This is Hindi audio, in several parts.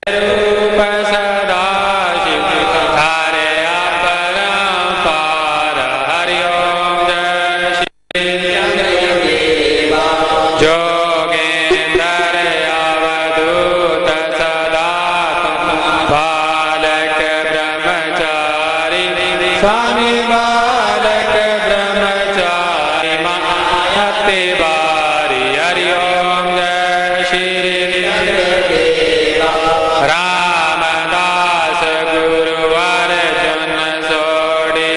रूप सदा शिव हरे अपरंपार हरि ओम जय श्री जोगेंद्र अवधूत सदा बालक ब्रह्मचारी स्वामी बालक ब्रह्मचारी महत्ति बारी हरि ओम जय श्री रामदास गुरुवर जन सोड़े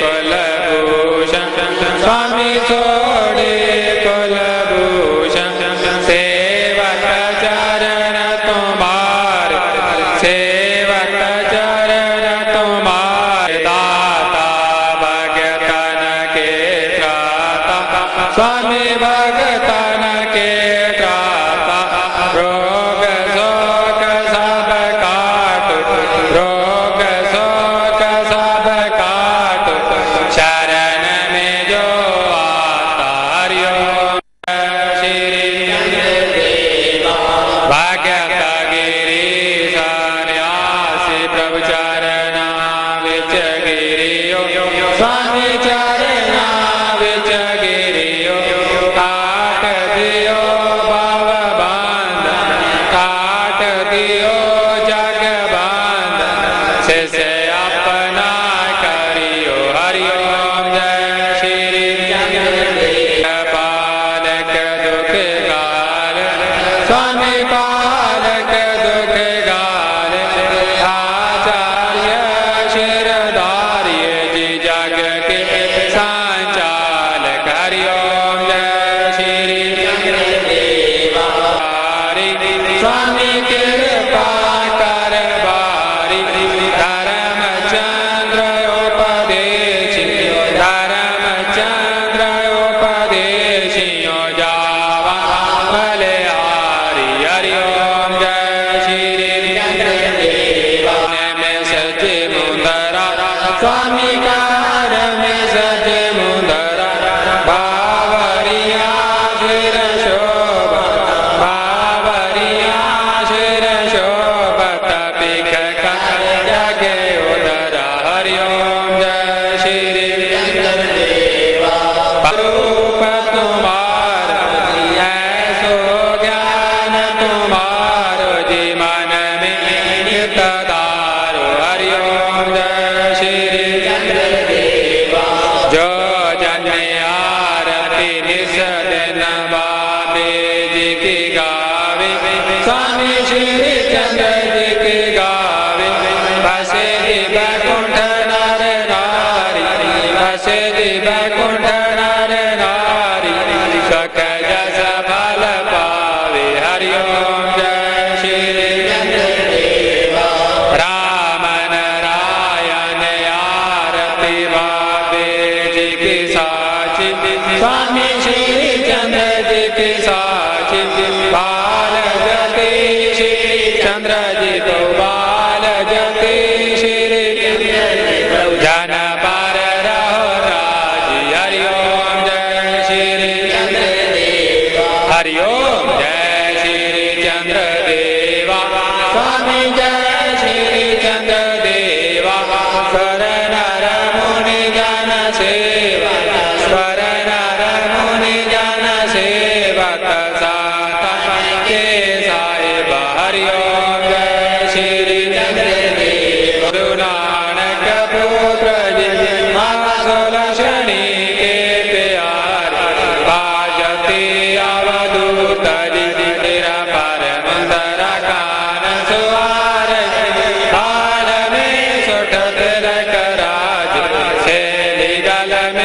कुलभूषण स्वामी सोड़े कुलभूषण सेवक चरण तुम्हार सेवक चरण तुम्हार दाता भगतन के त्राता स्वामी भगतन के त्राता रोग शोक सब काट रोग शोक सब काट शरण में जो आता हरि ओम श्री भगत गिरी सन्यासी प्रभु चरणा विच गिरियो स्वामी चरणा विच गिरियो काट दियो भव बंधन काट दियो जग बंधन से अपना करियो हरि ओम जय श्री पालक दुख गाल स्वामी पालक दुख गाल आचार्य शिरधार्य जी जग के संचालक हरि ओम जय श्री स्वामी कृपा कर बारी धर्मचंद्र उपदेशियो धर्मचंद्र उपदेशियो जावा बलिहारी हरि ओम जय श्री में सचे मुंदरा स्वामी कार में सचे मुंदरा बावरिया शिर शोभा बावरिया शिर शोभत पिख कर जगे उदर हरि ओम जय श्री रूप तुम्हार ऐसो ज्ञान तुम्हारो जी मन में नित दारो हरि ओम जय श्री जो जन आरती निस दिन बाबे जी की गावे स्वामी श्री चंद्र जी की गावे बसे जी बैकुंठ नर नारी बसे जी बैकुंठ नर नारी सुख जस फल पावे हरि ओम जय श्री राम नारायण आरती बाबे जी की साची स्वामी श्री चंद्र जी की साची बाल जति श्री चंद्र जी को बाल जति श्री जन पर रहो राजी हरि ओम जय श्री हरि ओम जय श्री चंद्र देवा स्वामी जय श्री चंद्र देवा स्वर नर मुनि जन सेवा स्वर नर मुनि जन सेवक साता के साहिब हरि ओम जय श्री गुरु नानक पुत्र जी सुलक्षणी के प्यार बाजती अवधूत जी तेरा पर मंदर कान सुहार हाल में सुठ तिलक राज से गल में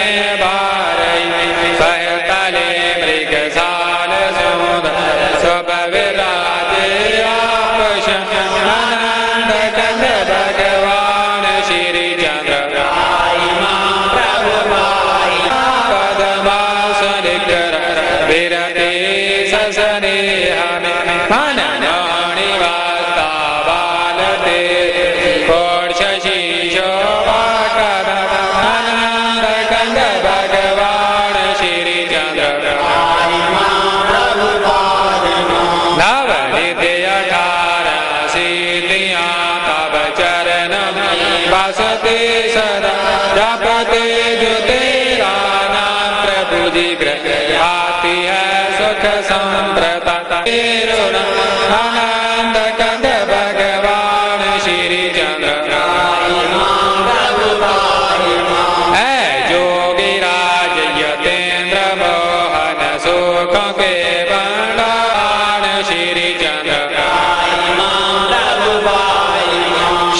बसते सदा जपते जो तेरा नाम प्रभु जी ग्रह आती है सुख संप्रदा तेरो आनंद कंद भगवान श्री चंद्र है जोगिराज यतेन्द्र मोहन सुखों के भंडार श्री चंद्र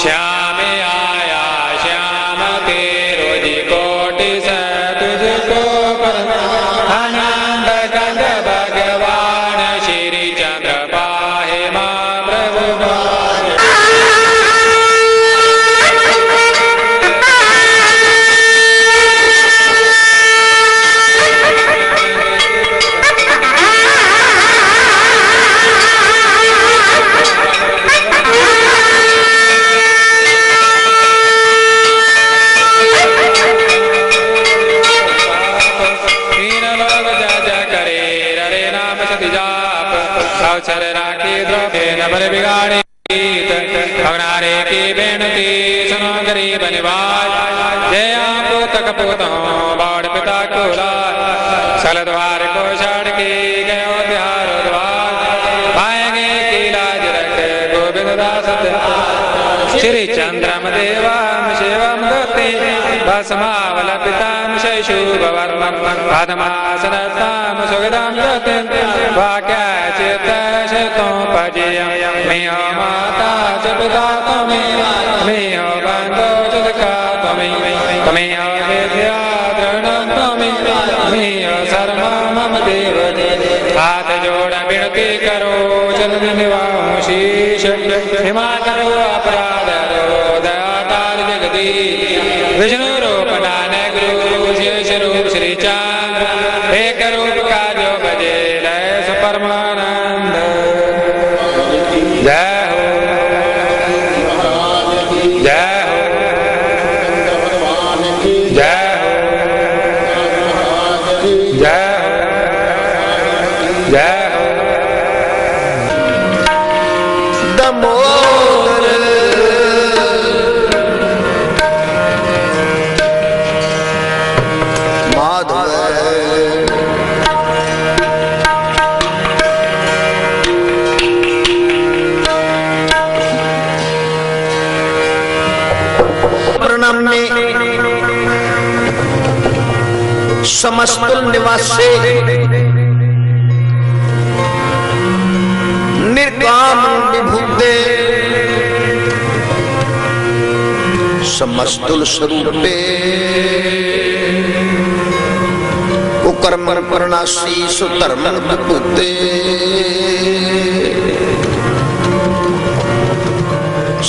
श्याम आया श्याम तेरो जी कोटि से तुझको आनंद कंद भगवान श्री चंद्र पाहे मां प्रभु अवसर राखी द्रव्य नबर बिगाड़े भगनारे की बेनती सुनो गरीब निवाज जय आपो तक पोतो बाड़ पिता को सल द्वार को छाड़ के गयो बिहार द्वार पाएंगे की लाज रख गोविंद दास श्री चंद्रम देवाम शिवम गति भस्मावल पिताम शैशुभ वर्मम पद्मासनताम सुगदाम गति वाक्य चित्त शतो पजियम मियो माता च पिता त्वमेव मियो बन्धो च सखा त्वमेव विद्या द्रढं त्वमेव मियो सर्वं मम देव हाथ जोड़ विनती करो चरण निवाहु शीश क्षमा करो अपराध दयातार जगदीश विष्णु रूप नानक रूप शेष रूप श्री चंद्र एक रूप का जो भजे लय परमानंद जय हो जय हो जय हो जय हो जय हो समस्तुल निवासे निर्काम विभूते समस्तुल स्वरूपे कुकर्म परनासी सुधर्म विभूते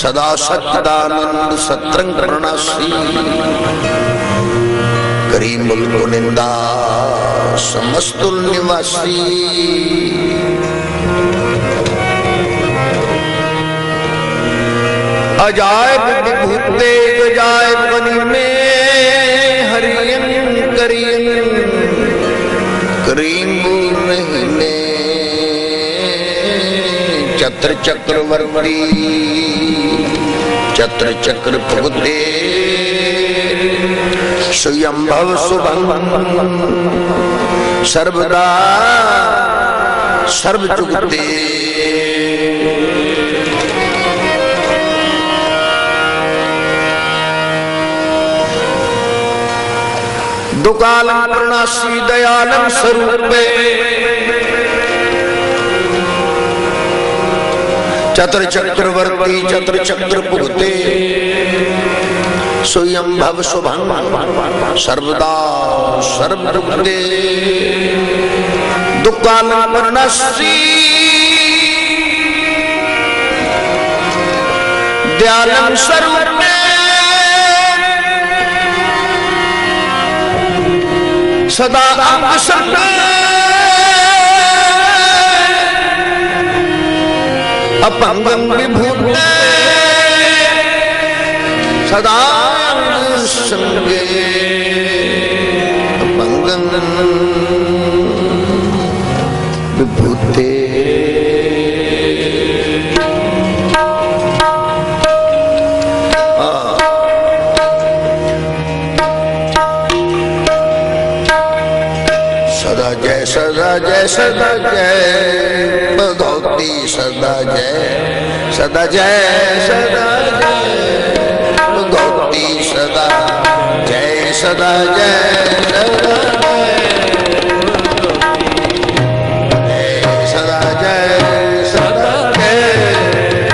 सदा सच्चिदानंद सत्रंग परनासी करीम मुल्क निंदा समस्तुल निवासी अजायब विभूते अजायब बनी में हरियन करियन करीम महीने चत्र चक्रवर्ती चत्र चक्र प्रभुते स्वयंभव शुभं सर्वदा सर्वजुगते दुकालं प्रणासी दयालं स्वरूपे चत्र चक्रवर्ती चत्र चक्र पुगते स्वयं भव शुभं सर्वदा सर्वदुग्धे दुकालं वर्णश्री दयालं स्वरूपे सदा अंगसंगे अपंगं विभूते सदा संगे अपंगं विभूते सदा जय भगवती सदा जय सदा जय सदा जय भगवती सदा जय सदा जय सदा जय सदा जय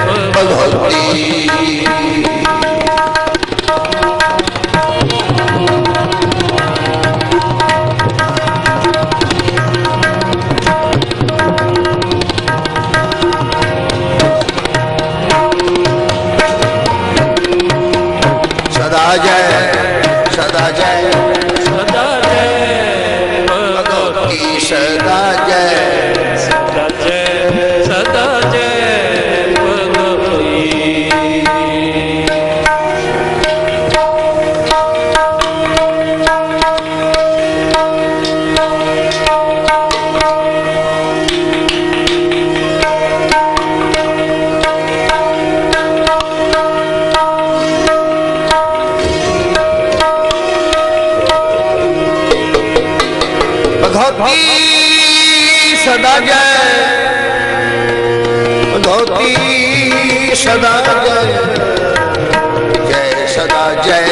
भगवती सदा जय सदा जय सदा जय भगवती सदा जय सदा जय सदा जय भगवती भगवती सदा जय भगवती सदा जय जय सदा जय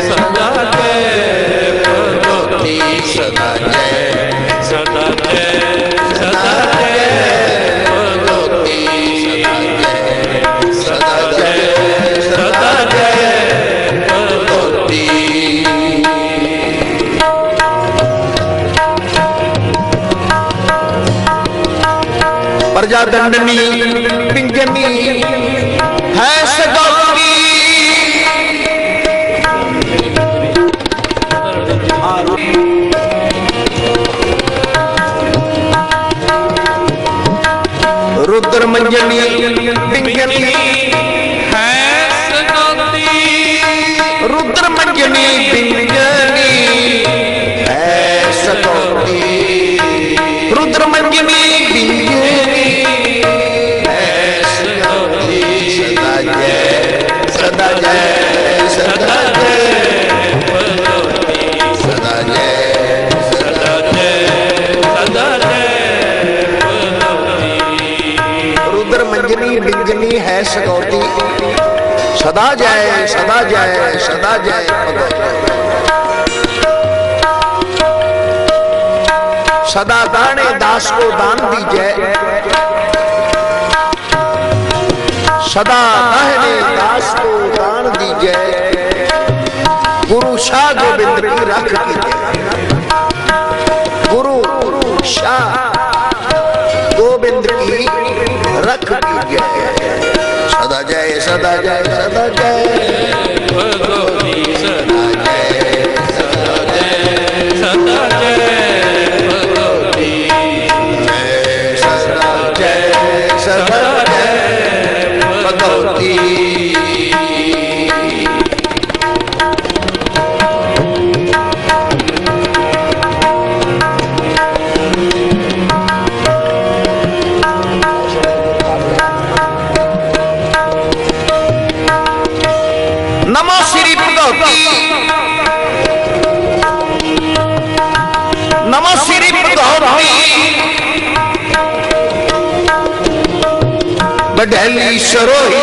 सदा जय भगवती सदा जय सदा जय सदा जय भगवती सदा जय सदा जय भगवती प्रजादंडनी पिंजनी है सगौती रुद्र मंजनी पिंजनी है सगौती रुद्र मंजनी पिंजनी है सगौती रुद्र मंजनी पिंजनी सदा जय सदा जय सदा जय सदा जय सदा जय रुद्र मंजनी बिंजनी है सगौती सदा जय सदा जय सदा जय सदा दाने दास को दान दीजिए सदा दाहिने दास को दान दीजिए गुरु शाह गोविंद की रख कीजिए गुरु शाह गोविंद की रख कीजिए सदा जय सदा जय सदा जय भगवती सदा जय सदा जय सदा जय भगवती जय सदा जय सदा जय भगवती नमो श्री भगवती नमो श्री भगवती बडहली सरोही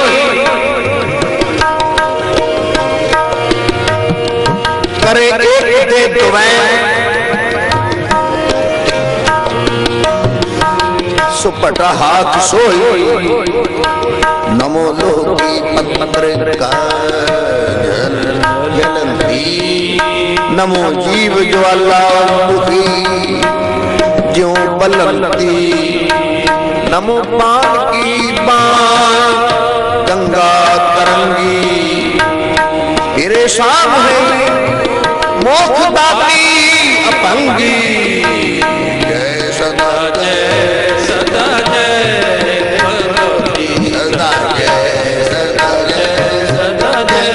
करे एक दे दुआएं सुपटा हाथ सोई नमो लोकी पत्र का जलंती नमो जीव ज्वाला मुखी ज्यों बलंती नमो पान की बाण गंगा तरंगी तेरे शाम है मोख दाती अपंगी जय सदा जय सदा जय भगवती सदा जय सदा जय सदा जय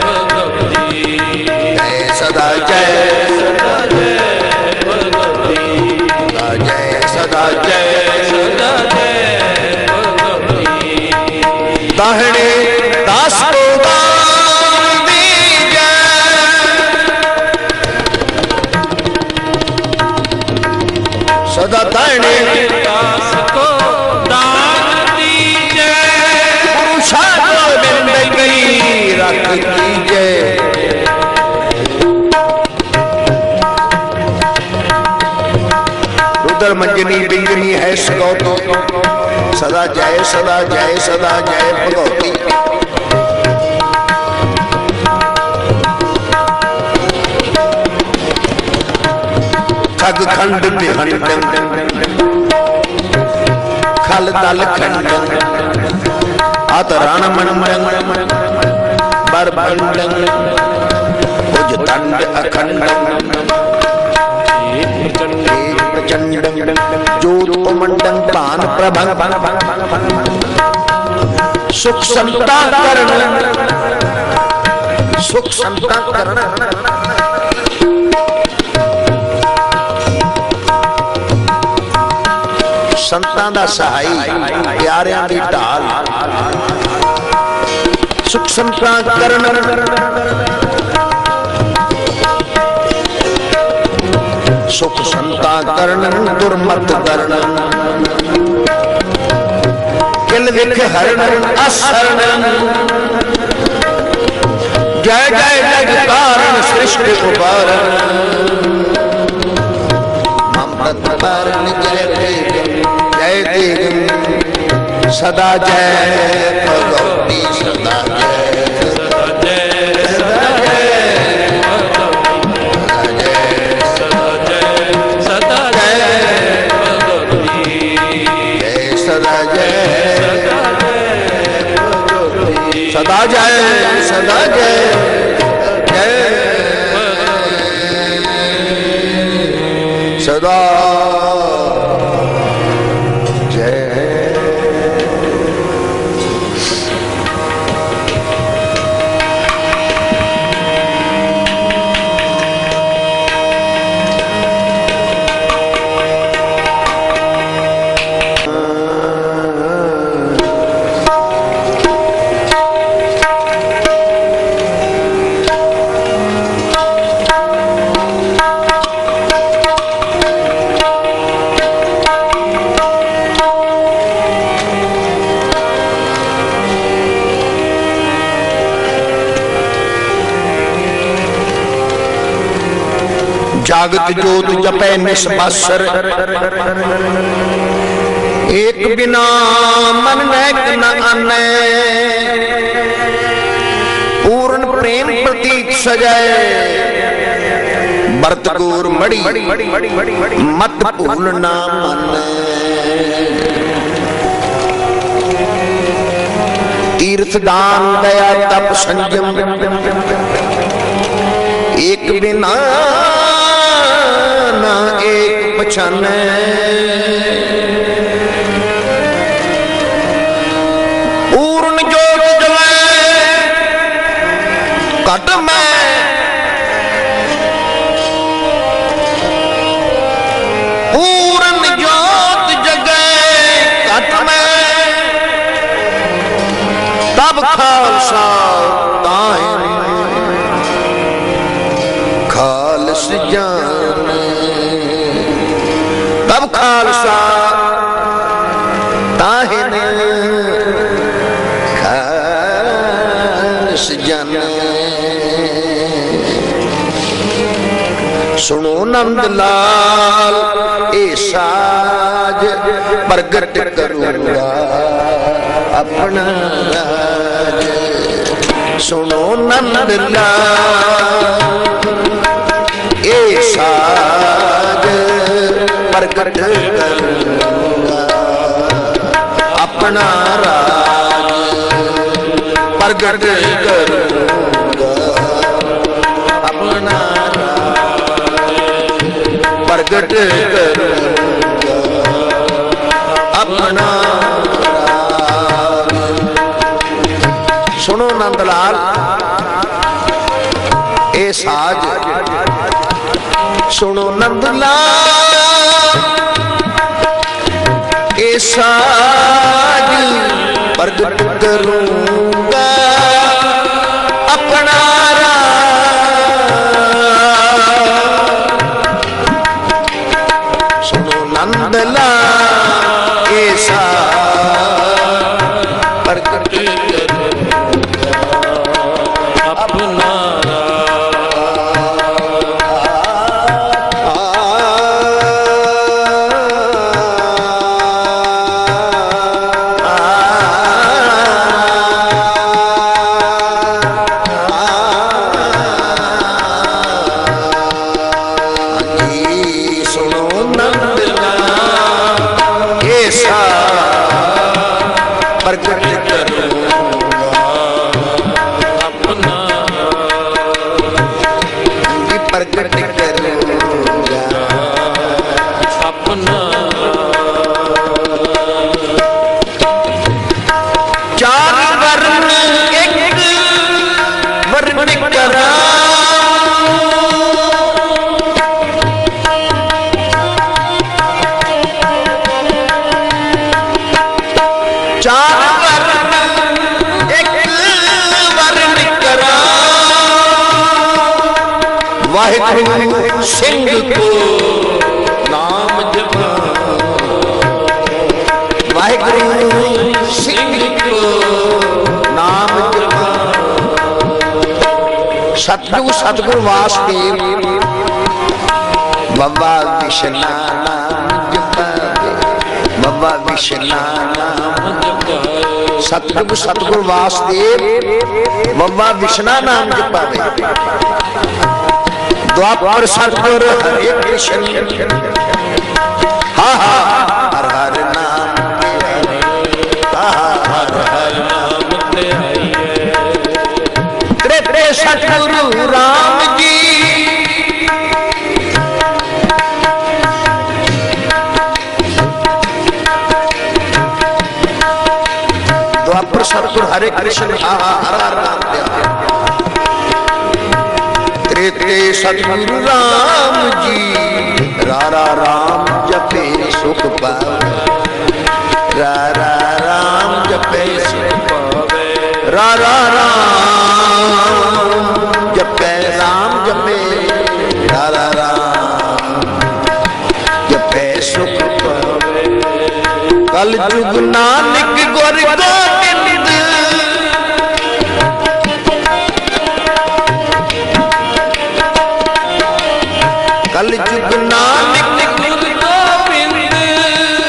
भगवती जय सदा जय सदा जय भगवती सदा जय सदा जय भगवती दाहिने दास को दान दीजिए सदा दाहिने मंगल मंजनी बिंजनी है सगौती। सदा जय सदा जय सदा जय भगवती। खग खंड बिहंड खल दल खंड अत रण मंडंग बर बंडंग उज दंड अखंड प्रचंड जोत मंडंग पान प्रभंग सुख संता करण सुख संता करण संतां दा सहाई प्यारियां दी ढाल सुख संता करण सुख संता करण दुर्मत करण किल विख हरण असरण जय जय जगतारण सृष्टि उपारण ममता पारण जय जय देव सदा जय भगवती सदा जय सदा जय सदा जय सदा जय सदा जय सदा जागत जोत जपै निस्बासर एक बिना मन नैक न आनै पूर्ण प्रेम प्रतीक सजाए बरत गुर मड़ी मत भूलना मन तीर्थ दान दया तप संयम एक बिना ना एक पछाने पूर्ण जोत जलाए कट में पूर्ण जोत जगे कट में तब खालसा ताहे खालस जान तब खालसा ताहिन खालस जन सुनो नंद लाल ए साज प्रगट करूंगा अपना राज सुनो नंद लाल ए साज प्रगट करूंगा अपना राज प्रगट करूंगा अपना राज प्रगट करूंगा अपना राज सुनो नंदलाल ए साज सुनो नंदलाल ए साज प्रगट करूंगा अपना राज सुनो नंदलाल ए साज प्रगट करूंगा अपना प्रकट करूंगा अपना, जी प्रकट करूंगा अपना। चार वर्ण एक वर्ण करा, चार वर्ण एक वर्ण करा, वाहिगुरु सिंह को नाम जपा, वाहिगुरु सिंह को नाम जपा। सतगुरु सतगुरु वासुदेव बाबा विष्णा नाम जपा, बाबा विष्णा नाम जपा। सतगुरु सतगुरु वासुदेव बाबा विष्णा नाम जपा। द्वापर सतगुरु हरे कृष्ण, हा हा हर हर नाम, हर हर नाम त्रे सतगुरु राम जी, द्वापर सतगुरु हरे कृष्ण, हा हा हर हर नाम। त्रे सतगुरु राम जी, रारा राम जपे सुख पावे, रारा राम जपे सुख पावे, रारा राम जपे, राम जपे, रारा राम जपे सुख पावे। कल जुग नानक गुर गोबिंद, कल जुग नानक गुर गोबिंद,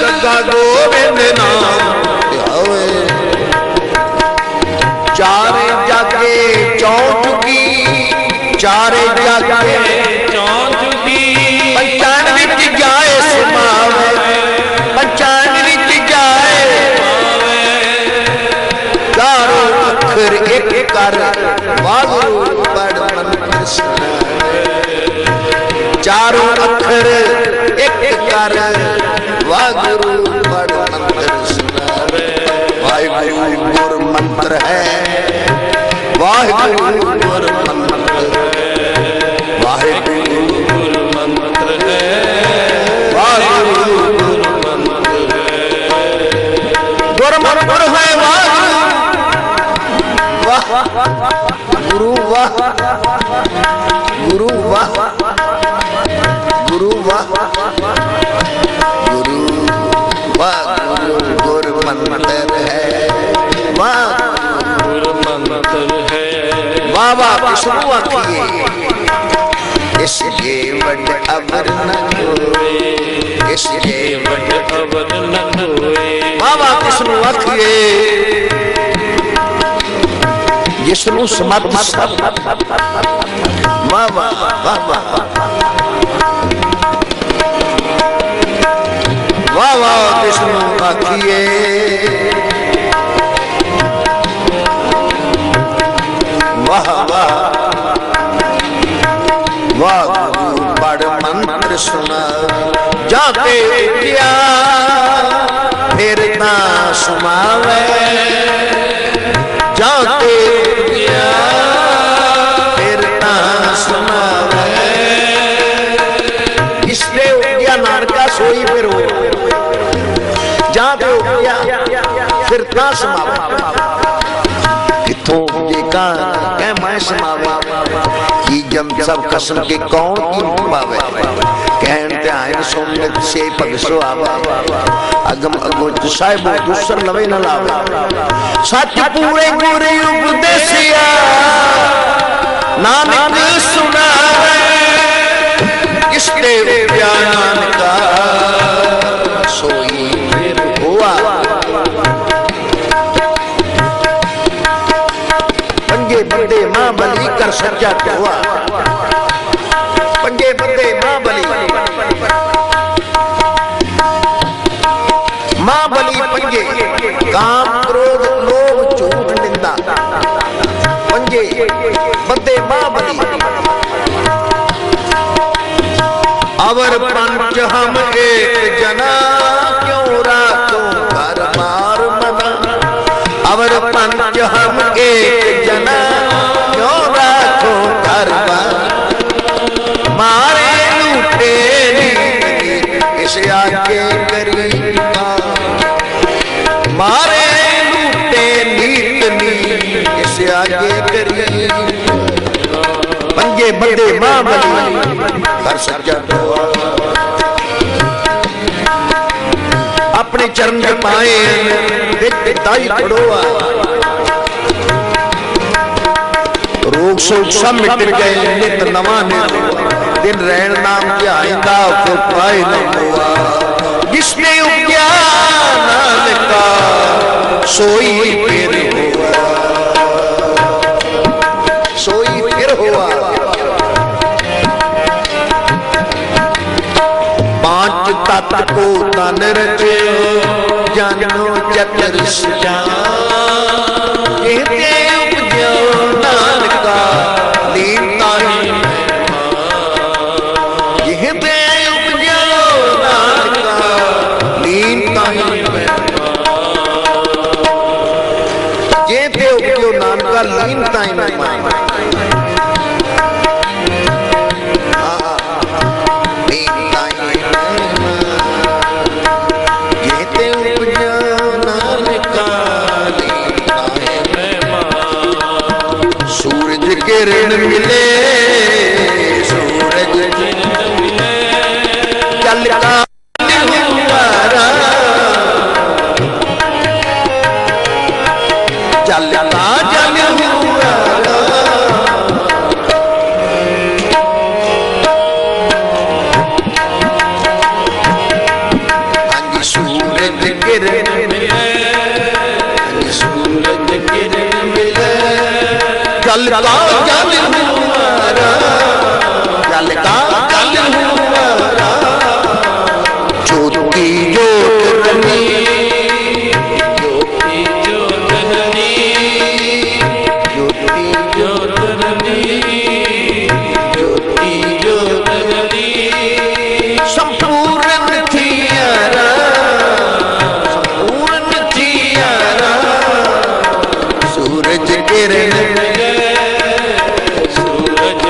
गगा गोबिंद नाम ध्यावे। चारे जागे चौचुकी, चारे जागे चौचुकी, पंचान विच जाए समावे, पंचान विच जाए चारों अखर एक कर, वाहिगुरु पढ़ मंत्र सुनावे। चारों अखर एक कर, वाहिगुरु पढ़ मंत्र सुनावे। वाहिगुरु गुर मंत्र है, वाहिगुरु गुर मंत्र है, वाहिगुरु गुर मंत्र है, वाहिगुरु गुर मंत्र है। गुर मंत्र है वाहिगुरु, वाह गुरु वाह, गुरु वाह, गुरु वाह, गुरु वाह, गुरु गुर मंत्र है, वाह गुर मंत्र है। बाबा विष्णु आखिए इसके वड अवर न होए, इसके वड अवर न होए। बाबा विष्णु आखिए विष्णु समर्थ सब, वाह वाह वाह वाह वाह विष्णु आखिए वाह वाह वाह। गुरु पढ़ मंत्र सुना, जाते क्या फिर ना सुनावे, जाते क्या फिर ना सुनावे। इसने उपया नानका सोई फिर हो, जाते उपया फिर ना सुनावे। किथों जेका कह मैं समावे, की जम सब कसम के कौन की पावे। कहन ते आयन सोमत से पगसो आवा, अगम अगोच साहिब दूसर लवे न लावे। सच पूरे पूरे उपदेसिया नानक सुनावे, इसके ज्ञान का सोई फिर हुआ। पंजे बंदे मां बलि कर सच्चा हुआ, पंजे बंदे मां बलि, मां बलि पंजे काम क्रोध हम एक जना, क्यों राखो घर बार मना। अवर पंच हम एक जना, क्यों राखो घर बार। मारे लूटे इस आगे करी, मारे लूटे नीत नी इस आगे करी। पंजे बंदे मां बली हर सच्चा दुआ, अपने चरण के पाए दाई खड़ोआ। रोग सोच सब मिट गए नित नवा ने, दिन रैन नाम क्या आइंदा को पाए न हुआ। जिसने उपजा नानका सोई फिर हुआ, सोई फिर हुआ। पांच तत्व को तन रचे, जानो चतर सजान। कहते उपजो नानका लीनता ही, कहते उपजो नानका लीनता ही। कहते उपजो नानका लीनता ही में। किरण मिले सूरज मिले, जल का हुआरा, जल का जल हुआरा। हाँ सूरज किरण मिले, सूरज किरण मिले, जल का जल हुआरा, जल का जल हुआरा। ज्योति ज्योत रनी, ज्योति ज्योत रनी, ज्योति ज्योत रनी, ज्योति ज्योत रनी। संपूर्ण थियारा, संपूर्ण थियारा। सूरज किरण सूरज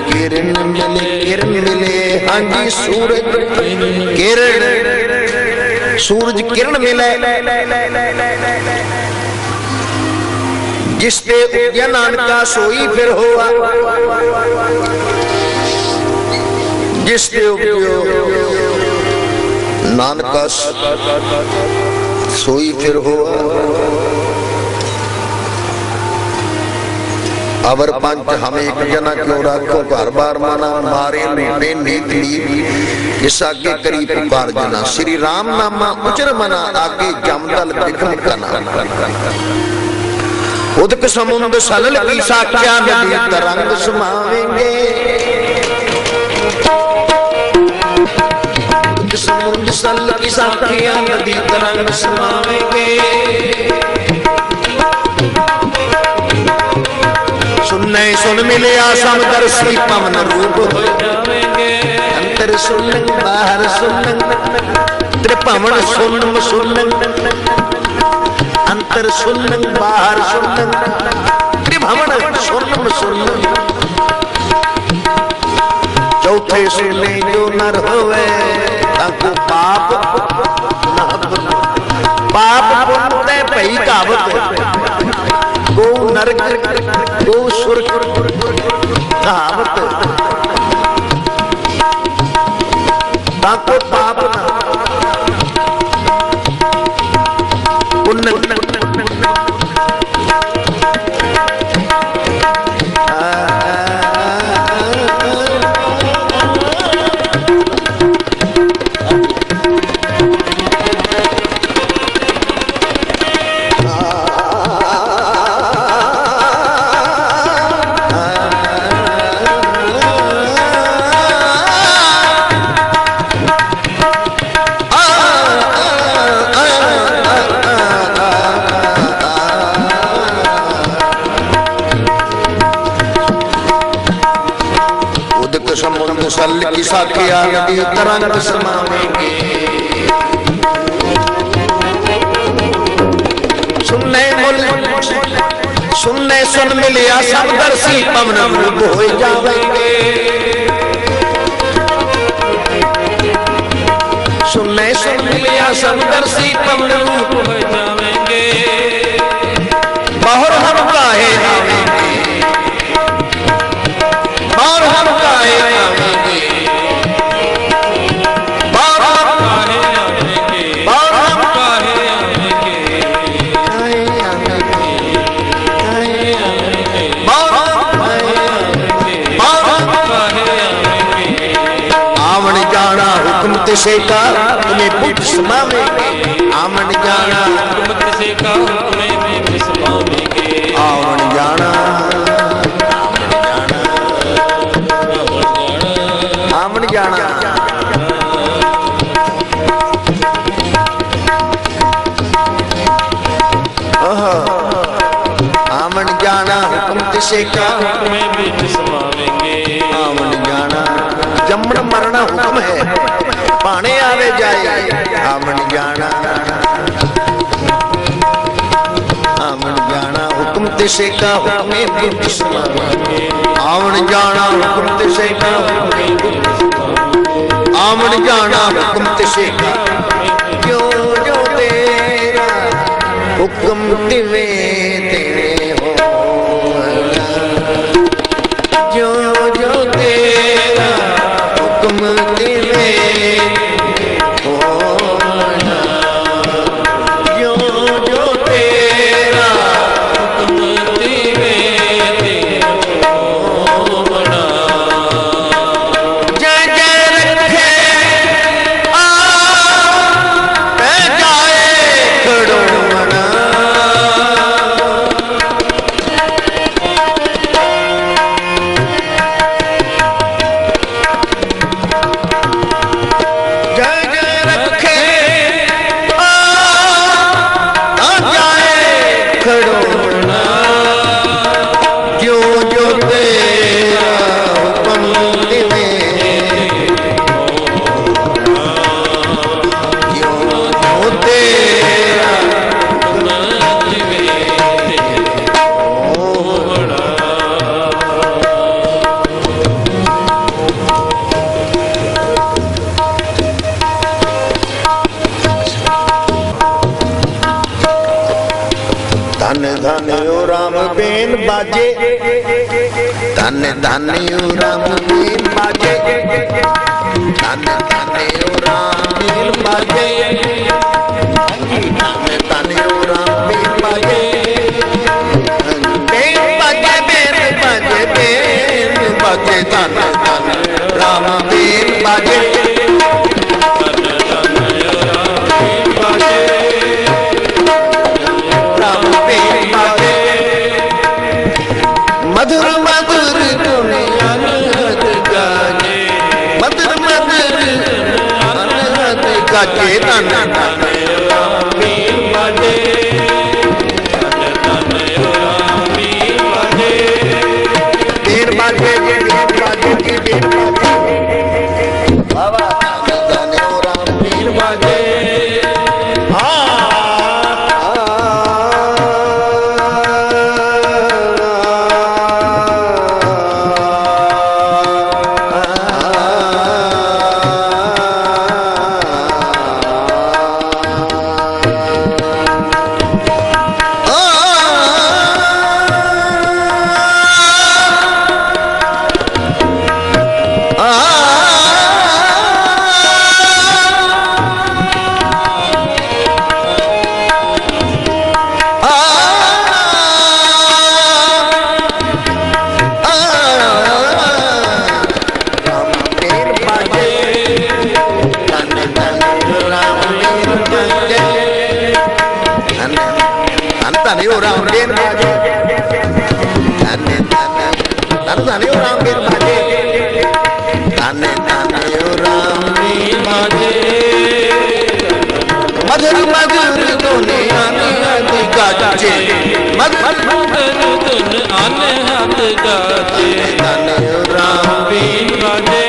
किरण, सूरज किरण मिले। जिसते उपजा नानका सोई फिर हुआ, जिसते उपजो नानका सोई फिर हुआ। अवर पंच हम एक जना, क्यों राखो घर बार माना। मारे लूटे नीत ली इस आगे करी पुकार जना। श्री राम नामा उचर मना, आगे जमदल विक्रम कना। उदक समुद्र सलल की साख्या, नदी तरंग समावेंगे। उदक समुद्र सलल की साख्या, नदी तरंग समावेंगे। सुनने सुन मिले आसम दर्शी पवन रूप हो जावेंगे। अंतर सुन बाहर सुन, त्रिपवन सुन सुन। अंतर सुन बाहर सुन, त्रिभवन सुन सुन। चौथे सुने जो नर होवे, ताको पाप न पाप पुण्य भई कावत। गो नरक गो सुरक कहावत, ताको पाप न पुण्य। सा ख्याल दी तरंग समावेंगे। सुनने सुन मिलिया सब दर्शी पवन रूप हो जावेंगे। सुनने सुन मिलिया सब दर्शी पवन रूप हो जावेंगे। बाहर हम काहे आवेंगे, बाहर हम काहे आवेंगे, बाहर हम काहे आवेंगे, बाहर हम काहे आवेंगे, आवन जाना हुक्म तिसे का तुम्हें पुट समावेंगे। आवन जाना हुक्म तिसे का तुम्हें पुट समावेंगे। आवन जाना आवन जाना आवन जाना हुक्म तिसे का तुम्हें पुट समावेंगे। आवन जाना जम्मन मरना हुक्म है पाने आवे जाए। आवन जाना आवन जाना हुक्म तिसे का हुक्म पुट समावेंगे। आवन जाना हुक्म तिसे का आवन जाना हुक्म तिसे का जो जो तेरा हुक्म तिवे तेरे हो। जो जो तेरा हुक्म तिवे हो। जो जो तेरा हुक्म तिवे हो। जय जय रखे आ पै जाए खड़ो मना। जय जय रखे आ जाए खड़ो मना। जो जो तेरा हुक्म तिवे जो जो तेरा हुक्म तिवे हो। धन धन ओ राम बेन बाजे। धन धन ओ राम बेन बाजे। धन धन ओ राम बेन बाजे। धन धन ओ राम बेन बाजे। बेन बाजे बेन बाजे बेन बाजे। धन धन राम बेन बाजे। मधुर मधुर धुनि अनहद गाजे। मधुर मधुर अनहद गाजे। धन धन राम बेन बाजे। धन धन राम बेन बाजे। बेन बाजे बेन बाजे की बेन बाजे। बाबा धन धन राम बेन बाजे। धनी हो राम बेन बाजे। धनी धनी हो राम बेन बाजे। धनी धनी हो राम बेन बाजे। मधुर मधुर धुनि अनहद गाजे। मधुर मधुर धुनि अनहद गाजे। धनी हो राम बेन बाजे।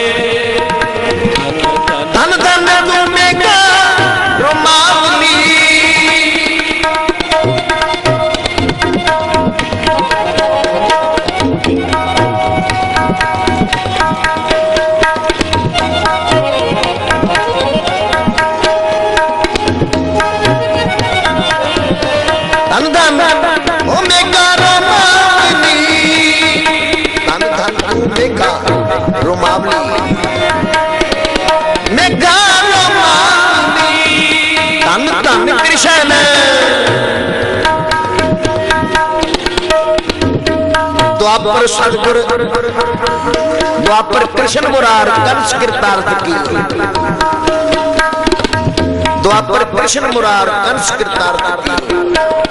कृष्ण द्वापर सतगुर द्वापर कृष्ण मुरार कंस कृतार्थ की द्वापर कृष्ण मुरार कंस कृतार्थ की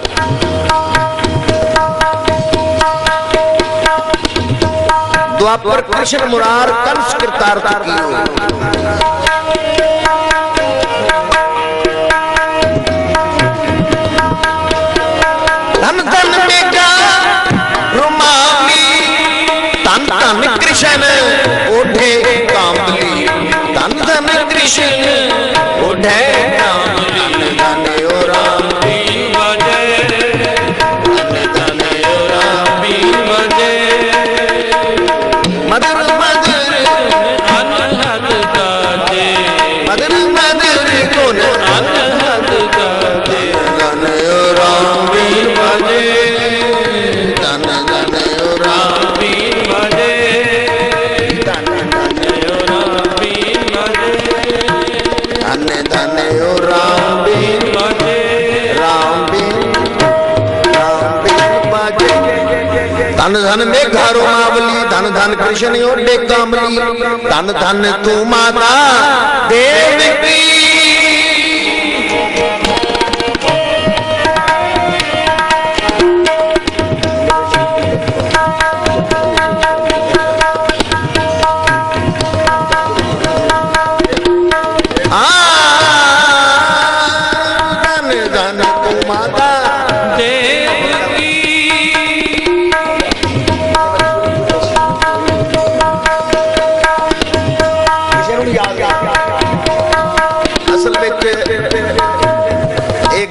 द्वापर कृष्ण मुरार कंस कृतार्थ की धन धन मेघा रुमाली धन धन कृष्ण ओढ़े कामली धन धन कृष्ण ओढ़े कामली धन ओ राम मधुर मधुर अनहद गाजे मधुर मधुर गुण अनहद गाजे धन ओ राम वीर बजे धन धन ओ राम वीर बजे धन धन ओ राम वीर बजे धन धन ओ राम वीर बजे राम वीर बजे धन धन मेघा रोमावली धन धन कृष्ण ओढ़े कामली धन धन तू माता देवकी धन धन तू माता असल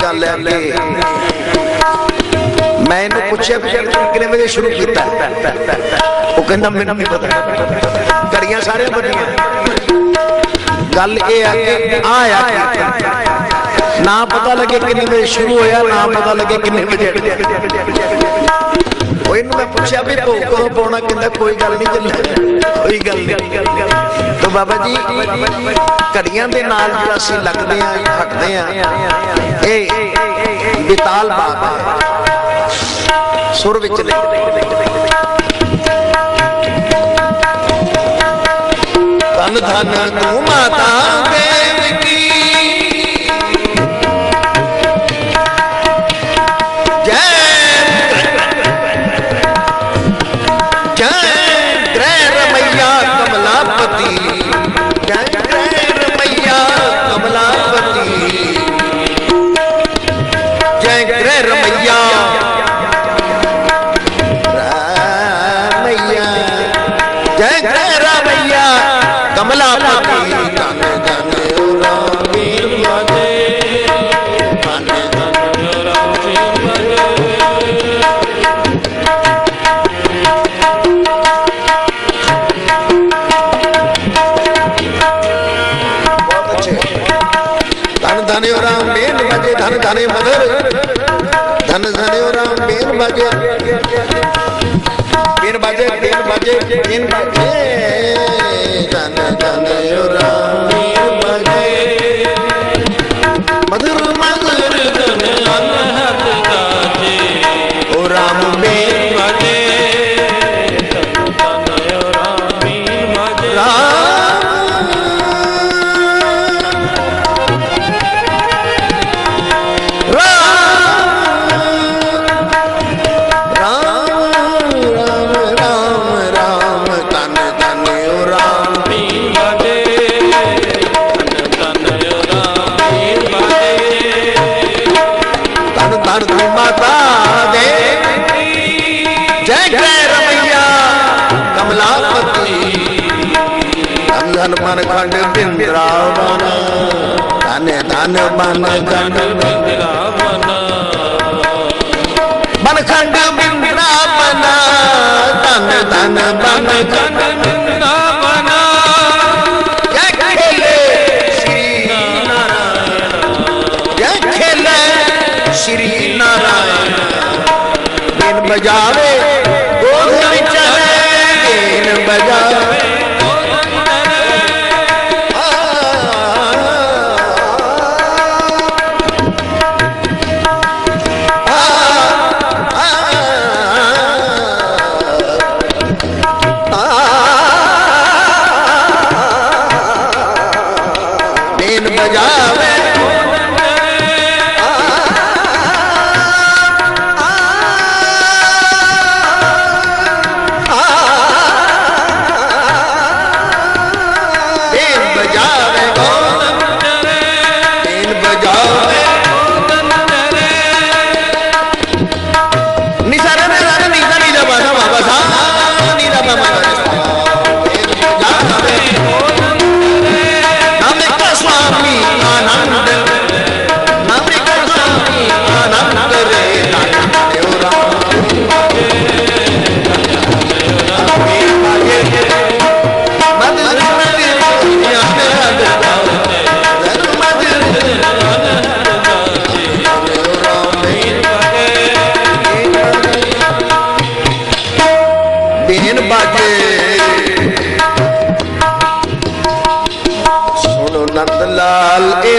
गल है मैं इन्हू पूछा कितने बजे शुरू किया वो कहना मैंने नहीं पता घड़ियां सारे बनिया गल ना पता लगे कितने बजे शुरू होया ना पता लगे कितने बजे मैं पूछा भी कदों पाना कहता कोई गल नहीं चल कोई गल नहीं तो बाबा जी घड़ियां दे नाल जिहड़ा असीं लगदे आ हटदे आ ए बेताल बाबा सुर विच धन धन तू माता देवकी धन धने मधुर धन धने राम बेन बजे बेन बजे बेन बजे बेन बजे धन धने राम बेन बजे मधुर मधुर धन अनहद गाजे ओ राम बेन बजे धन धने राम बेन बजे मन खंड बिंद्रावन धन धन मन खंड बिंद्रावन मन खंड बिंद्रावन धन धन मन खंड बिंद्रावन जय खेले श्री नारायण जय खेले श्री नारायण बिन बजावे गोधन चले बिन बजावे बजावे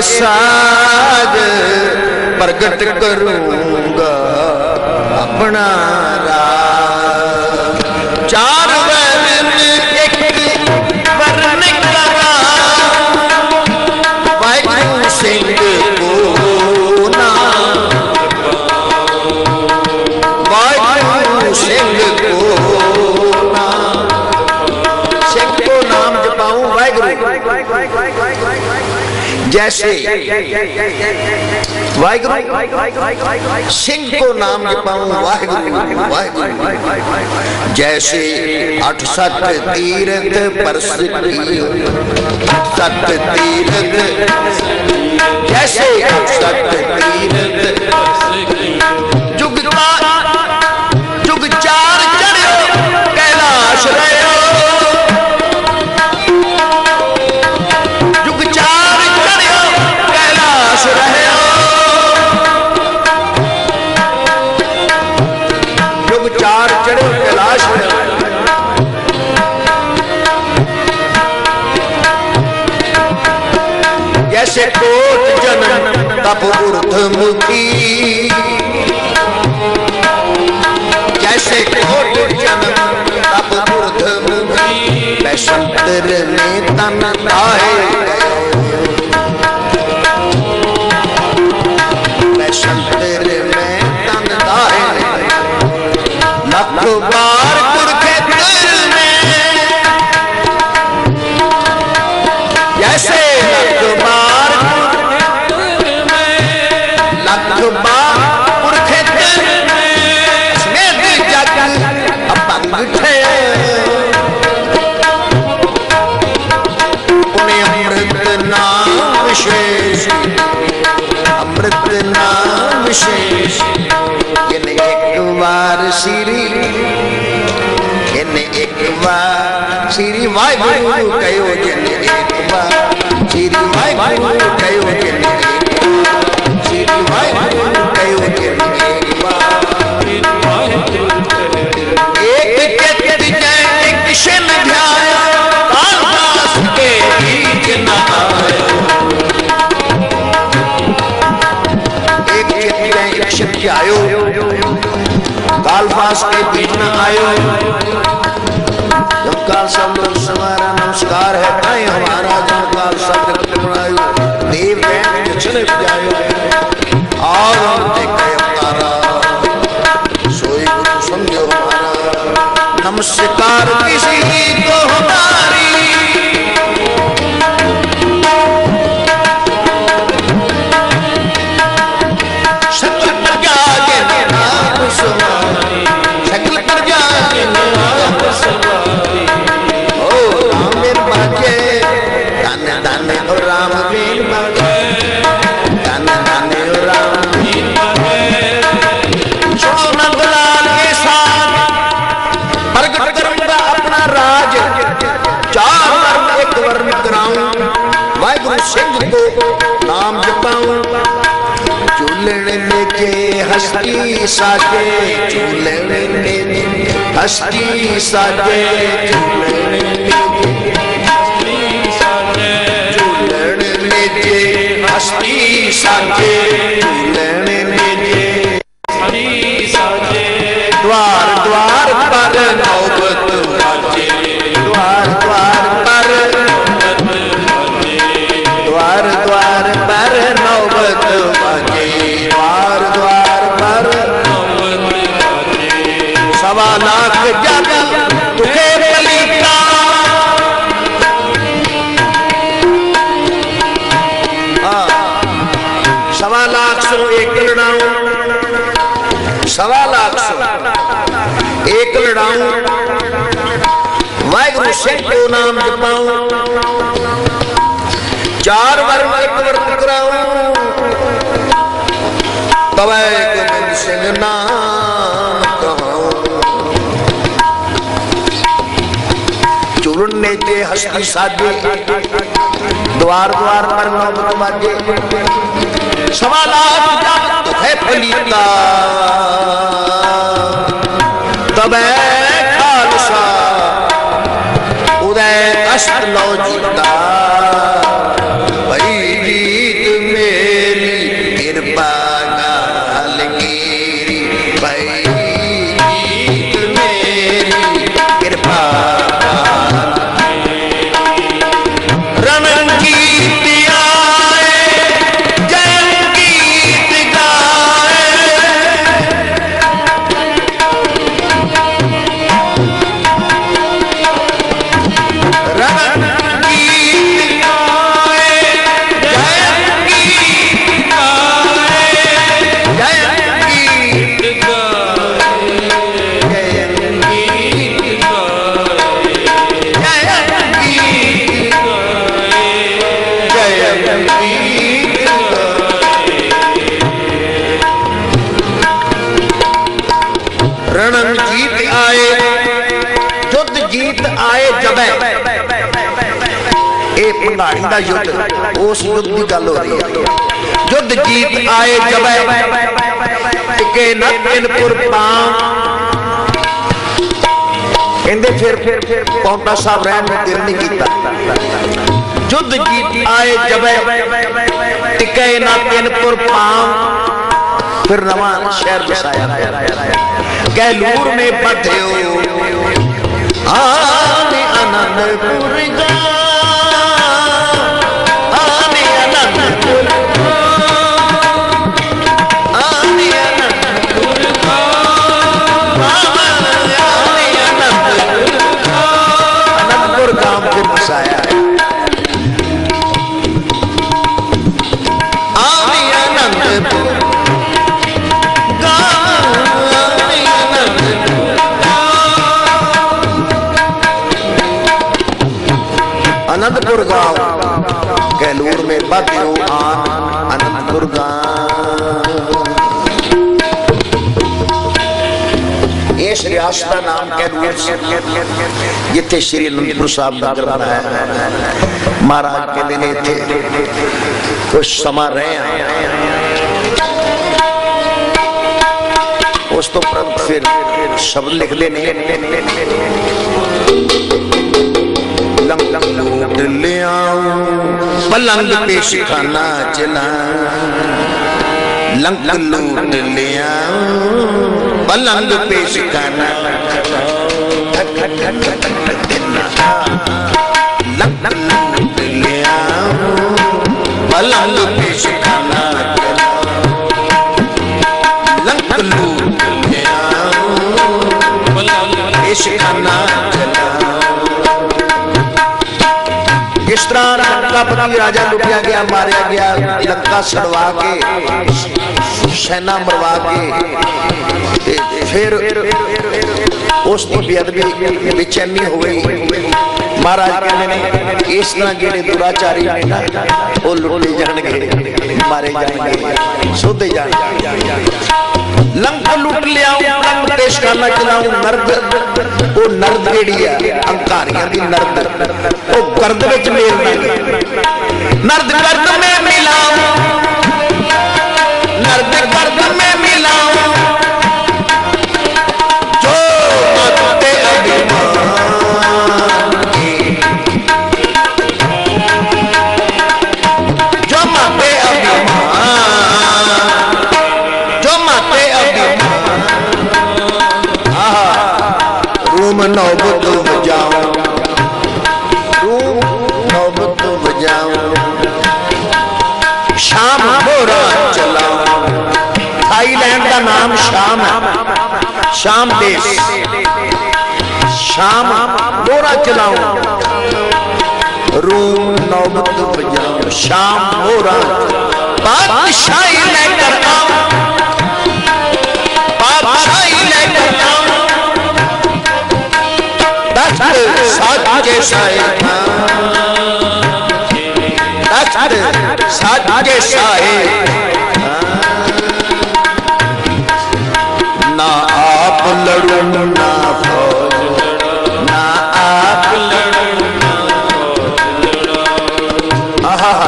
साज प्रगट करूंगा अपना राज चार वर्ण एक वर्ण करा वाहिगुरु सिंह को नाम वाहिगुरु सिंह को नाम सिंह को नाम जपाऊं वाहिगुरु जैसे वाहिगुरु सिंह को नाम जपाऊं वाहिगुरु वाहिगुरु जैसे 68 तीर्थ पर सत तीर्थ जैसे 68 तीर्थ जुग चार चढ़ो कैलाश रहो चार चढ़ो कैलाश जैसे कोट जन्म तप ऊर्ध्वमुखी जैसे कोट जन्म तप ऊर्ध्वमुखी वैशंतर ने तन आए वैशंतर में तन आए लख बार कुरुक्षेत्र में जैसे लख बार कुरुक्षेत्र में स्मेध जग अपंग थे उन्हें अमृत नाम विशेष अमृत नाम विशेष एक बार श्री एक बार श्री वाहिगुरु कहो जिन एक बार श्री वाहिगुरु कहो जिन श्री वाहिगुरु कहो जिन एक बार एक चित जय एक शन ध्याया कालदास के बीच न आयो एक चित जय एक शन आयो कालपास के बीच में आयो जब काल सब लोग हमारा नमस्कार है भाई हमारा जब काल शब्द बनायो देव बैठ चले जायो और हम देखे हमारा सोई गुरु समझो हमारा नमस्कार किसी को हमारी सकल प्रजा के नाम सवारी ओ राम बिन बाजे धन धन ओ राम बिन बाजे धन धन ओ राम बिन बाजे सुनो नंदलाल के साथ प्रगट करूंगा अपना राज चार वर्ण एक वर्ण कराऊं वाहिगुरु सिंह को नाम जपाऊं चूलने लेके हस्ती साजे चूलने लेके हस्ती साजे चूलने लेके हस्ती साजे चूलने लेके द्वार द्वार पर नौबत बाजे द्वार द्वार पर द्वार द्वार बाजे द्वार द्वार पर 1.25 लाख जग तुखे पलीता। 1.25 लाख सो एक लड़ाऊं, 1.25 लाख सो एक लड़ाऊं, वाहिगुरु सिंह को नाम जपाऊं, 4 वर्ण एक वर्त कराऊं, तवै गोविंद सिंह नाम कहूं। चूर्ण नेचे हस्ती साजे द्वार द्वार पर नौबत बाजे। 1.25 लाख जब तुखे फलीता, तबै खालसा उदय अष्ट लो जीता। भई जीत मेरी कृपा गाल गिरी, भई जीत मेरी कृपा रणजीत आए जय गीत गाए। रणजीत आए युद्ध जीत आए जबै, ए भंडारी दा युद्ध उस युद्ध की गल हो रही है। युद्ध जीत आए जबै टिके न तिनपुर पांव, कहंदे फिर पौंटा साहब रहन में दिल नहीं कीता। युद्ध जीत आए जबै टिके न तिनपुर पांव, फिर नवा शहर बसाया गैलूर में बधो आने आनंदपुर आने आनंदपुर आने आनंदपुर आनंदपुर गांव पे बसाया आने आनंदपुर अनंतपुर गांव गैलूर में बधो आन अनंतपुर गांव। इस रियासत का नाम गैलूर, जिथे श्री अनंतपुर साहब का नगर बनाया महाराज कहते ने इत्थे कुछ समा रहे हैं। उस तो फिर शब्द लिखते ने लूट ले आऊं पलंग पे शिखाना चला, लंक लूट ले आऊं पलंग पे शिखाना, लंक लूट ले आऊं पलंग पे शिखाना चला, लंक लूट ले आऊं पलंग पे शिखाना चला। इस तरह लंकापति राजा लुटिया गया, मारा गया, लंका सड़वा के सेना मरवा के फिर उसकी बेअदबी बेचैनी हो गई। महाराज कहते हैं इस तरह जेडे दुराचारी ने ना वो लुटे जाएंगे, मारे जाएंगे, सोधे जाएंगे। लंक लुट लिया पेश करना चलाऊं नर्द, वो नर्द जेड़ी है अंकारियां दी नर्द, वो गर्द विच मेल नर्द गर्द में मिलाऊं, नर्द गर्द में मिलाऊं, जो मते अभिमान की, जो मते अभिमान, जो मते अभिमान, रूम नौबत बजाऊं, रूम नौबत बजाऊं, शाम भोरा का नाम श्याम है, श्याम देश। श्याम मोरा चलाऊं, रूम नौबत बजाऊं, श्याम मोरा बादशाही लेकर आऊं, बादशाही लेकर आऊं, दस्त साजे साए, दस्त साजे साए, ना आप लड़ो ना फौज, ना आप लड़ो ना फौज।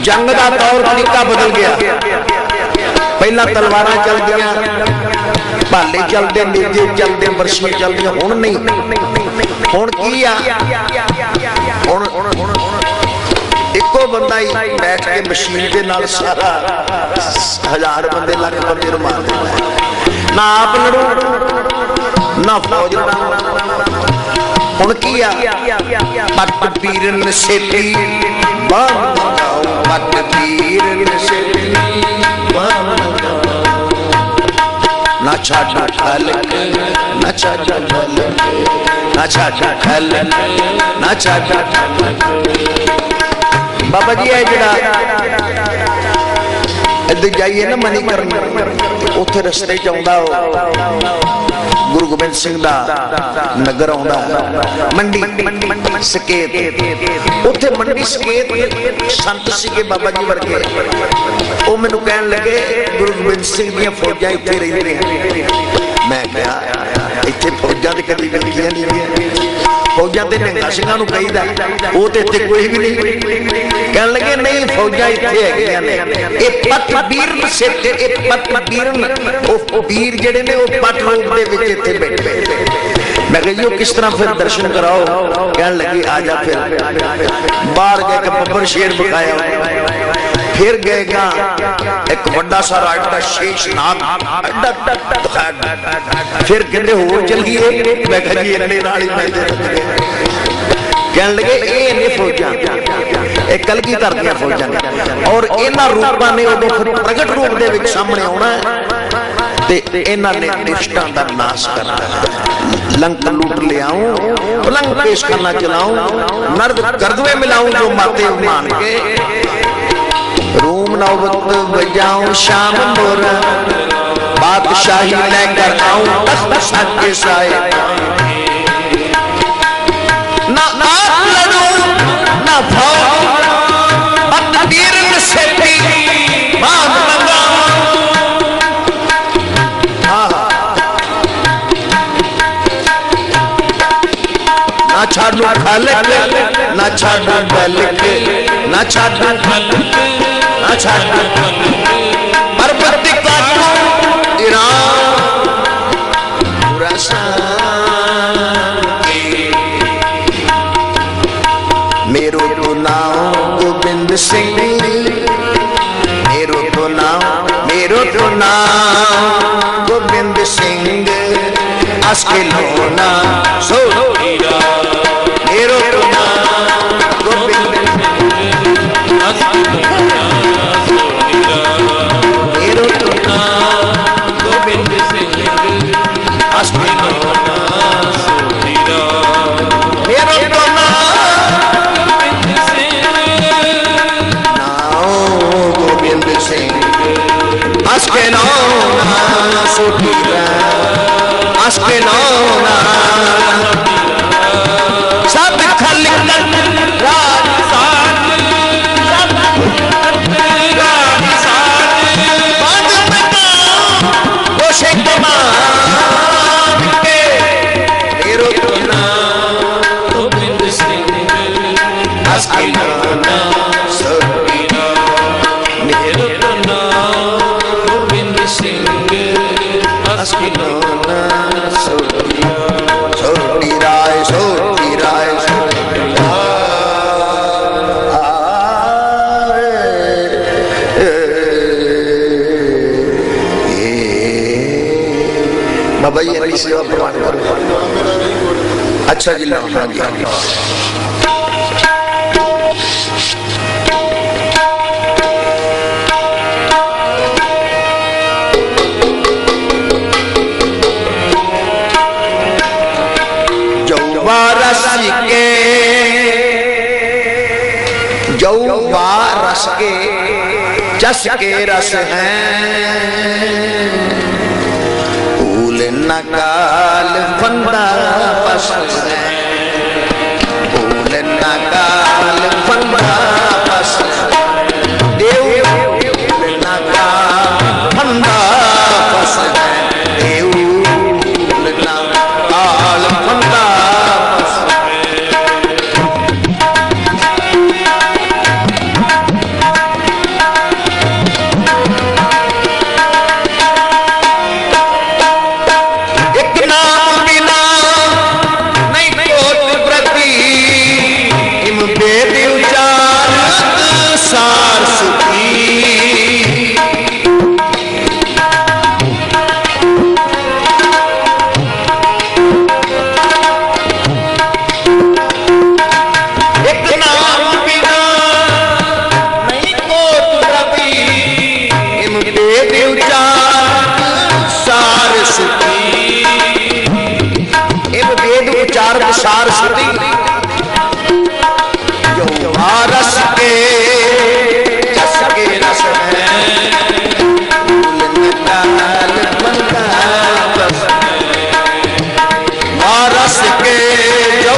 जंग का तौर तरीका बदल गया। पहला तलवारां चलदियां, भाले चलते, नेजे चलते, बरछियां चलदियां। हुण नहीं, हुण की आ, इको बंदा ही बैठ के मशीन के नाल सारा 1000 बंदे लाख बंदे मार देना। ना आप लड़ो ना फौज लड़ो। हुण की आ, पट पीरन सेठी पट पीरन सेठी ना छाड़ा ढलक, ना छाड़ा ढलक, ना छाड़ा ढलक, ना छाड़ा ढलक। बाबा जी है जरा इधर जाइए ना मणिकरण, उथे रस्ते च आउंदा गुरु गोबिंद सिंह दा नगर आउंदा, मंडी सकेत। उथे मंडी सकेत संत सीगे बाबा जी वर्गे, वो मैनू कहन लगे गुरु गोबिंद सिंह दी फौजां इत्थे रहिंदियां। मैं कहा इत्थे फौजां ते कदी वेखियां नहीं, फौजां ते निहंगा सिंघां नूं कहीदा, वो ते इत्थे कोई भी नहीं। कहन लगे नहीं फौजां इत्थे हैगियां ने, ये पट बीरन सेठ, ये पट बीरन ओ वीर जेड़े ने वो पट रूप दे विच इत्थे बैठे। मैं कहा जी किस तरह फिर दर्शन कराओ। कहन लगी आ जा। फिर बाहर गए बब्बर शेर बकाया, फिर गएगा एक बड़ा सारा अड्डा शेषनाग अड्डा, फिर कहते हो चलिए। मैं कहा जी इन्ने नाल ही कहन लगे ये ने फौजां, एक कलगीधर दी फौजां ने, और इन्हां रूपां ने उदों फिर प्रगट रूप दे विच सामने आउणा ते इन्हां ने दुष्टां दा नाश करना। लंक लूट ले आऊं, पलंग पेश करना चलाऊं, नर्द गर्दवे मिलाऊं जो माते मान के, रूम नौबत बजाऊं शाम मोरा, बादशाही लेकर आऊं तख्त साजे साए। ना आप लड़ो ना फौज, पट पीरन सेठी बांध लगाऊं। ना छाड़ू खालक, ना छाड़ू बलक, ना छाड़ू खलक, ना छाड़ू पर्वत काटू ईरान खुरासान के। मेरो तो नाम गोबिंद सिंह, मेरो तो नाम गोबिंद सिंह, असके लोना सो मेरो तो नाम गोबिंद, मेरो तो नाम गोबिंद सिंह, असके लोना मेरो तो नाम गोबिंद सिंह, असके लोना सोटीरा, असके लोना सब खलक राजसान, सब राजसान बाज बजाऊं गोशे कमान के। मेरो तो नाम गोबिंद सिंह, असके लोना सोटीरा, मेरो तो नाम गोबिंद सिंह, असके लोना सोटीरा, सोटी राय सोटी राय बाबा ये मेरी सेवा प्रमाण करो। अच्छा जी लो जौवा रस के जस के रस हैं, फूल न काल फंदा पस है, फूल न काल फंदा पस देव, फूल न काल फंदा पस है देव, फूल न काल फंदा पस सार सुधी, जो रस के जस के रस है, फूल न काल फंदा पस रस के जो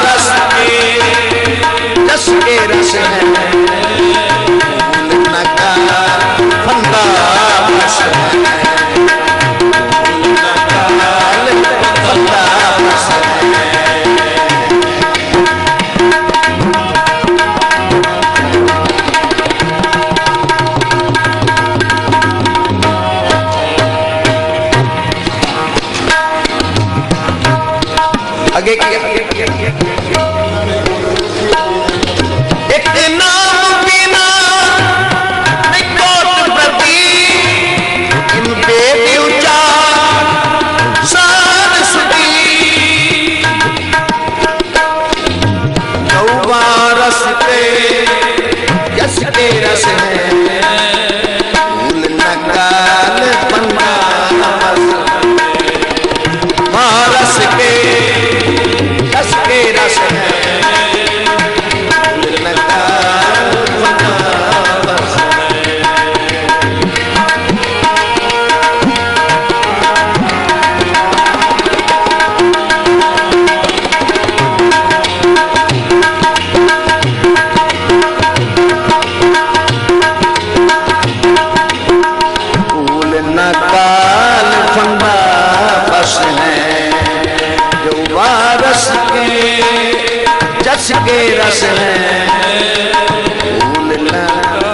रस के जस के रस है, फूल न काल फंदा पस आगे एक नाम बिना निकोट प्रति इन बेबी ऊंचा सार सुधी, जौवा रस पे जस के रस है, फूल न काल फंदा पस रस के जस के रस है, फूल न काल फंदा पस फूल न काल फंदा पस है, जौवा रस के जस के रस है, फूल न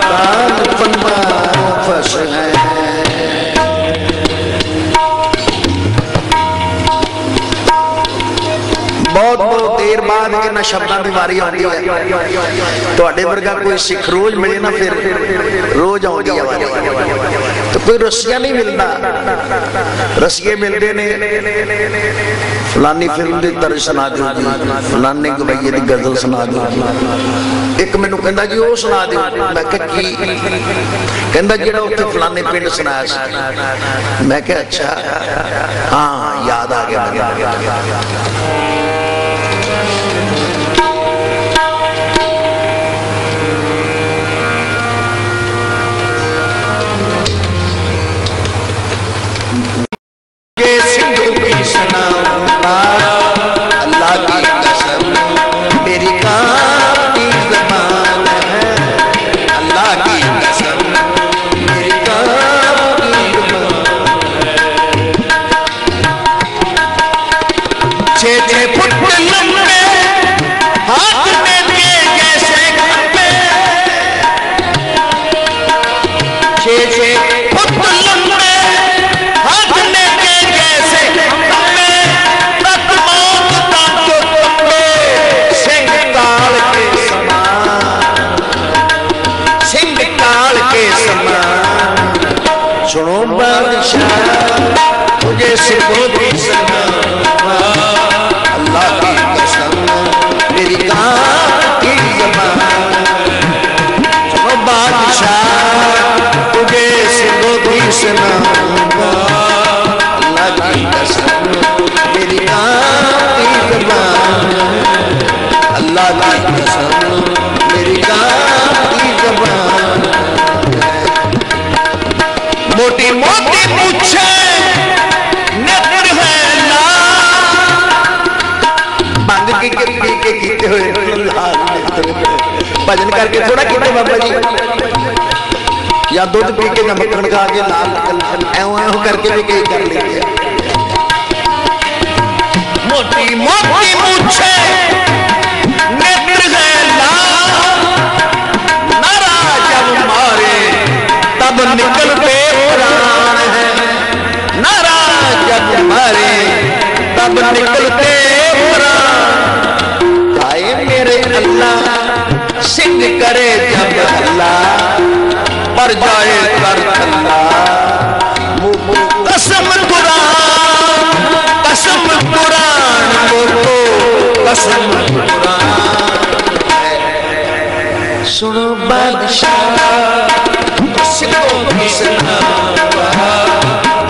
काल फंदा पस है। बहुत बहुत देर बाद इन्हां शब्दों की वारी आती है। तुहाडे वर्गा कोई सिख रोज मिले ना, फिर रोज आउंदी है वारी। तो कोई रसिया नहीं मिलता, रसिए मिलते ने फलानी फिल्म की तर्ज सुना दो जी, फलाने गवैये की गजल सुना दो। एक मैनू कहंदा जी वो सुना दो, मैं कहा की? कहंदा जिहड़ा उत्थे फलाने पिंड सुनाया सी। मैं कहा अच्छा, हाँ याद आ गया। अल्लाह की कसम मेरी काफी ज़बान है, अल्लाह की कसम मेरी काफी ज़बान। 6-6 फुट लंबे हाथ में दिए जैसे खंबे, 6-6 फुट लंबे हाथ में दिए जैसे खंबे, सुनो बादशाह मुझे सिखो भी अल्लाह की कसम मेरी काफी ज़बान। सुनो बादशाह तुझे सिखो भी अल्लाह की कसम मेरी काफी ज़बान, अल्लाह की कसम मेरी के कीते हुए लाल भजन करके थोड़ा कीते बाबा जी, या दूध पी के या मक्खन खा के लाल निकल करके भी कई कर लेंगे। मोटी मोटी मूछे नेत्र है लाल, नारा जब मारे तब निकलते प्राण है, नारा जब मारे तब निकलते प्राण। आए मेरे अल्लाह सिंह करे जब अल्लाह पर जाए कर अल्लाह। कसम कुरान कसम कुरान बोलो कसम कुरान। सुनो बादशाह सिखों की सना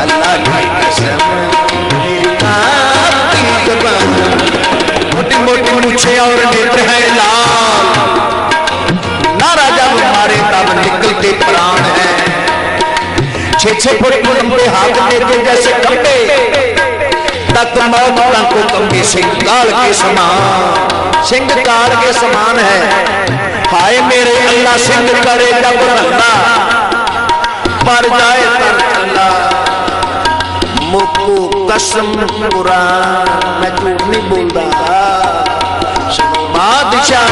अल्लाह की कसम मोटी मोटी मूछे और नेत्र है लाल, नारा जब मारे तब निकलते प्राण है। 6-6 फुट लंबे हाथ लेते जैसे खंबे, तक मौत को कंबे सिंह काल के समान, सिंह काल के समान है। हाय मेरे अल्लाह सिंह करे जब अल्लाह पर जाए तर अल्लाह। मुक्को कसम कुरान मैं झूठ नहीं बोलता। बादशाह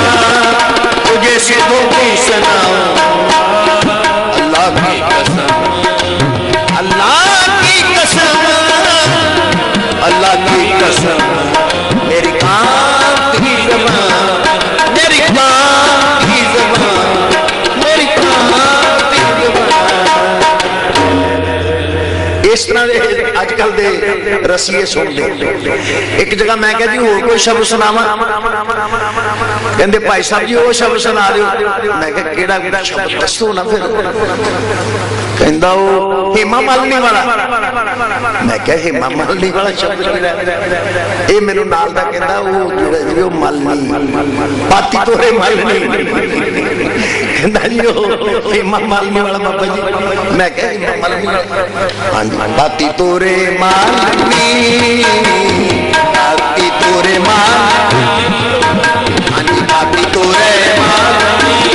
तुझे सिद्धों की सनाओ अल्लाह की कसम, अल्लाह की कसम, अल्लाह की कसम। मेरी कांत की ज़बान, मेरी कांत की ज़बान, मेरी कांत की ज़बान। इस तरह अजकल दे रसीए सुनते। एक जगह मैं कह जी होर कोई शब्द सुनावा, कहते भाई साहब जी वो शब्द सुना दो। मैं कहा शब्द दसो ना फिर। कहता वो हेमा मालिनी वाला। मैं क्या हेमा मालिनी वाला शब्द ये मेनू नाल दा कहता वो जो मालिनी पाती तोरे मालिनी कहता जी वो हेमा मालिनी वाला बाबा जी। मैं क्या हेमा मालिनी हाँ जी पाती तोरे मालिनी पाती तोरे मालिनी हाँ जी पाती तोरे मालिनी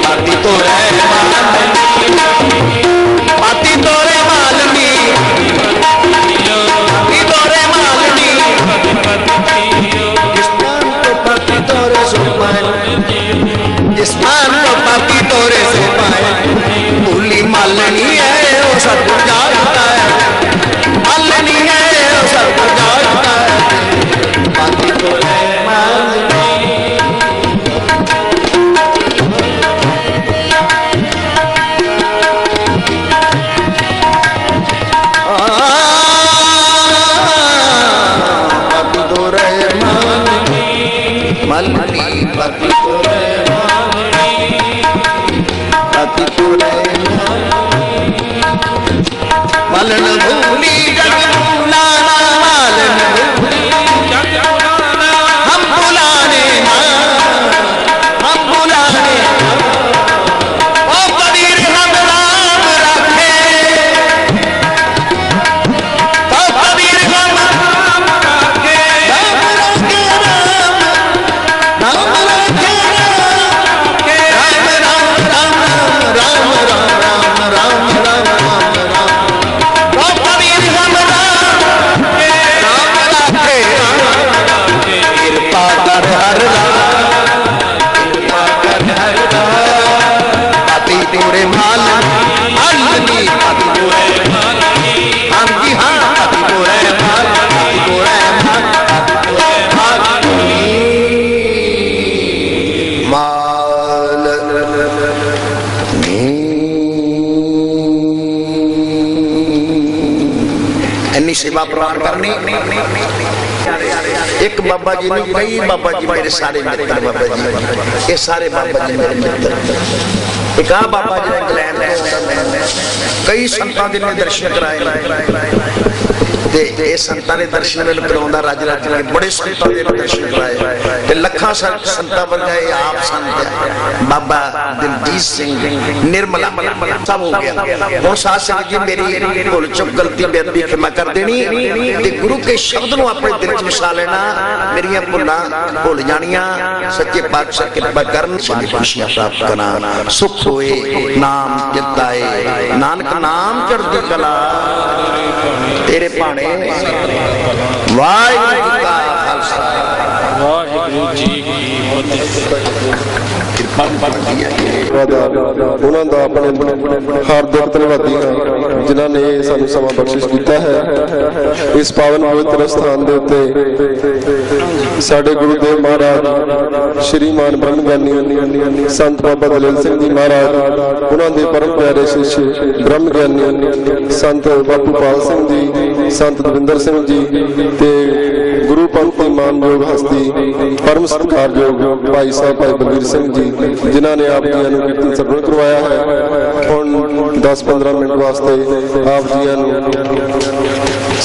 पाती तोरे मालिनी पाती तोरे मालिनी पाती तोरे मालिनी जिस्मान को पाती तोरे सो पाए, जिस्मान को पाती तोरे सो पाए। भूली मालिनी है वो सब जानता है, मालिनी है वो सब जानता है। पाती तोरे मालिनी मालिनी पाती तोरे पाती तोरे मालन भूली जग भूलाना, मालन भूली जग भूलाना। हम भुलाने हम भुलाने ओ कबीर हम नाम रखे, ओ कबीर हम नाम रखे, नाम रखे राम रखे राम राम राम राम राम राम राम राम। ओ कबीर हम राम रखे कृपा कर हर कृपा कर हर पाती तोरे मालिनी पाती तोरे मालिनी हम जी हाँ पाती तोरे पाती तोरे इन्नी सेवा प्रवान करनी। एक बाबा जी ने कई बाबा जी मेरे सारे मित्र बाबा जी, ये सारे बाबा जी मेरे मित्र। एक बाबा जी इंग्लैंड कई संतां दे दर्शन कराए ते ये संतां ने दर्शन मैनूं कराउंदा राज राज ने बड़े संतां दे दर्शन कराए ते लखां संतां वर्गा आप संत है बाबा दिलजीत सिंह निर्मला सब हो गया। हुण साध संगत जी मेरी भुल चुक गलती बेअदबी क्षमा कर देनी ते गुरु के शब्द नूं अपने दिल च वसा लेना। मेरियां भुलां भुल जाणियां सच्चे पातशाह कृपा करन सारी खुशियां प्राप्त करा सुख होए नाम चिताए नानक नाम चढ़दी कला तेरे भाणे वाहिगुरू जी का खालसा वाहिगुरू जी की उन्हों का अपने हार्दिक धन्यवादी हाँ जिन्हों ने सानू समा बख्शिश किया है। इस पावन पवित्र स्थान के उत्ते साडे गुरुदेव महाराज श्रीमान ब्रह्मज्ञानी संत बाबा दलेल सिंह जी महाराज उन्होंने परम प्यारे शिष्य ब्रह्मज्ञानी संत बापू पाल सिंह जी संत दविंदर सिंह जी ते गुरु पंथी मानयोग हस्ती परम सत्कारयोग भाई साहब भाई बलवीर सिंह जी जिन्होंने आप जी कीर्तन सरवण करवाया है। हुण 10-15 मिनट वास्ते आप जी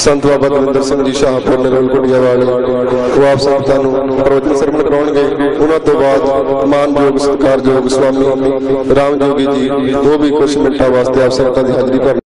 संत बाबा दविंदर सिंह जी शाहपुर नरेल गुड़िया वाले वो आप संतां नूं प्रवचन सरवण कराउणगे। उन्हां तों बाद मानयोग सत्कारयोग स्वामी राम जोगी जी वो भी कुछ मिनटां वास्ते आप संतां दी हाज़री भरन